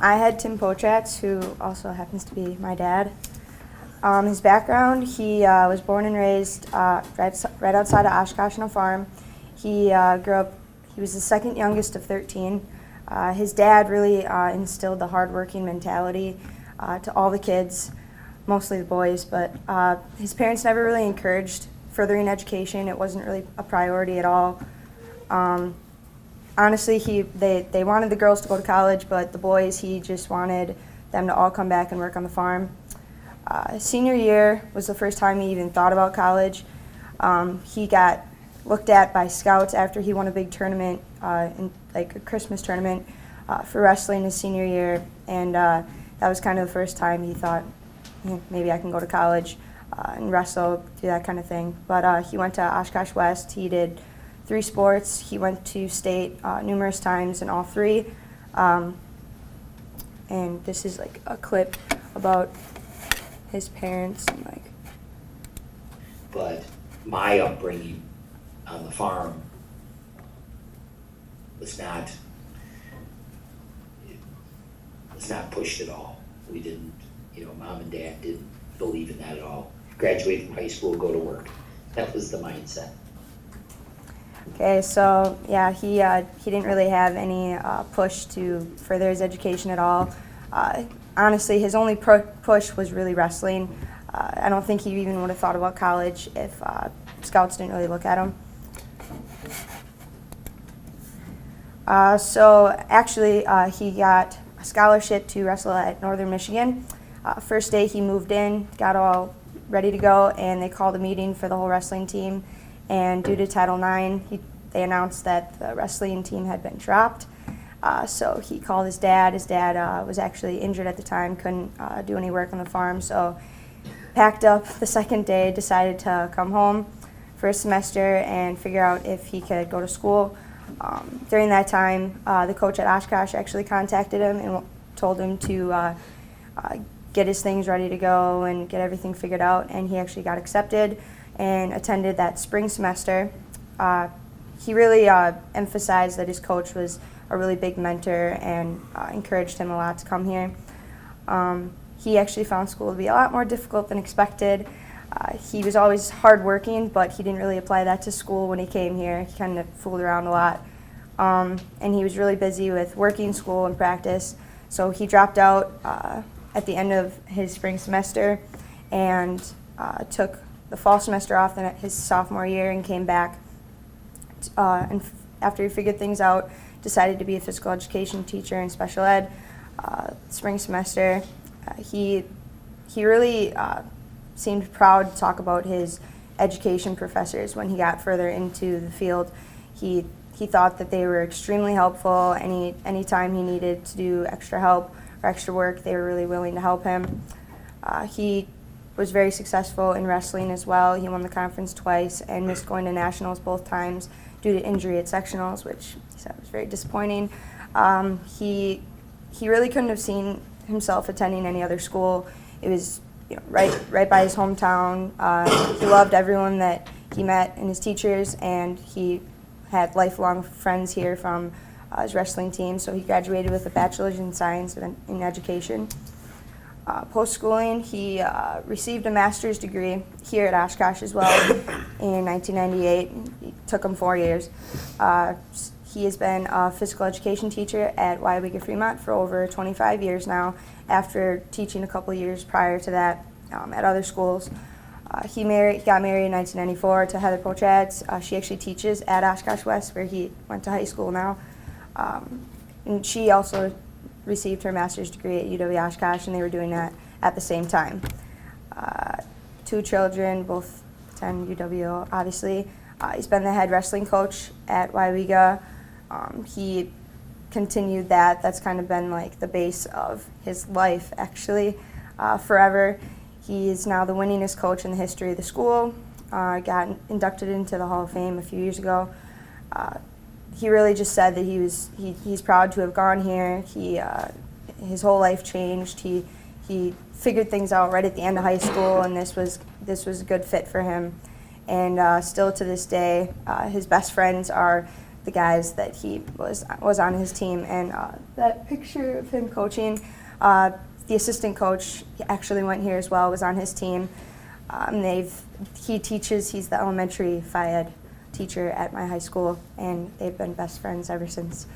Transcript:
I had Tim Potratz, who also happens to be my dad. His background, he was born and raised right outside of Oshkosh on a farm. He grew up, he was the second youngest of 13. His dad really instilled the hardworking mentality to all the kids, mostly the boys, but his parents never really encouraged furthering education. It wasn't really a priority at all. Honestly, they wanted the girls to go to college, but the boys, he just wanted them to all come back and work on the farm. Senior year was the first time he even thought about college. He got looked at by scouts after he won a big tournament, like a Christmas tournament, for wrestling his senior year, and that was kind of the first time he thought, maybe I can go to college and wrestle, do that kind of thing. But he went to Oshkosh West. He did 3 sports. He went to state numerous times in all 3. And this is like a clip about his parents and like. But my upbringing on the farm was not pushed at all. We didn't, Mom and Dad didn't believe in that at all. Graduate from high school, go to work. That was the mindset. Okay, so yeah, he didn't really have any push to further his education at all. Honestly, his only push was really wrestling. I don't think he even would have thought about college if scouts didn't really look at him. So actually, he got a scholarship to wrestle at Northern Michigan. First day he moved in, got all ready to go, and they called a meeting for the whole wrestling team. And due to Title IX, they announced that the wrestling team had been dropped. So he called his dad. His dad was actually injured at the time, couldn't do any work on the farm. So packed up the second day, decided to come home for a semester and figure out if he could go to school. During that time, the coach at Oshkosh actually contacted him and told him to get his things ready to go and get everything figured out, and he actually got accepted and attended that spring semester. He really emphasized that his coach was a really big mentor and encouraged him a lot to come here. He actually found school to be a lot more difficult than expected. He was always hardworking, but he didn't really apply that to school when he came here. He kind of fooled around a lot. And he was really busy with working, school, and practice. So he dropped out at the end of his spring semester and took the fall semester off his sophomore year and came back. And after he figured things out, decided to be a physical education teacher in special ed. Spring semester, he really seemed proud to talk about his education professors when he got further into the field. He thought that they were extremely helpful. Any time he needed to do extra help or extra work, they were really willing to help him. He was very successful in wrestling as well. He won the conference twice and missed going to nationals both times due to injury at sectionals, which he said was very disappointing. He really couldn't have seen himself attending any other school. It was right by his hometown. He loved everyone that he met and his teachers, and he had lifelong friends here from his wrestling team. So he graduated with a bachelor's in science in education. Post-schooling, he received a master's degree here at Oshkosh as well in 1998. It took him 4 years. He has been a physical education teacher at Weyerwega Fremont for over 25 years now, after teaching a couple years prior to that at other schools. He got married in 1994 to Heather Potratz. She actually teaches at Oshkosh West, where he went to high school now. And she also received her master's degree at UW-Oshkosh, and they were doing that at the same time. 2 children, both attend UW, obviously. He's been the head wrestling coach at Weyerwega. He continued that. That's kind of been like the base of his life, actually, forever. He is now the winningest coach in the history of the school. Got inducted into the Hall of Fame a few years ago. He really just said that he's proud to have gone here. His whole life changed. He figured things out right at the end of high school, and this was a good fit for him. And still to this day, his best friends are the guys that he was on his team. And that picture of him coaching, the assistant coach actually went here as well, was on his team. He teaches, he's the elementary phy ed teacher at my high school, and they've been best friends ever since.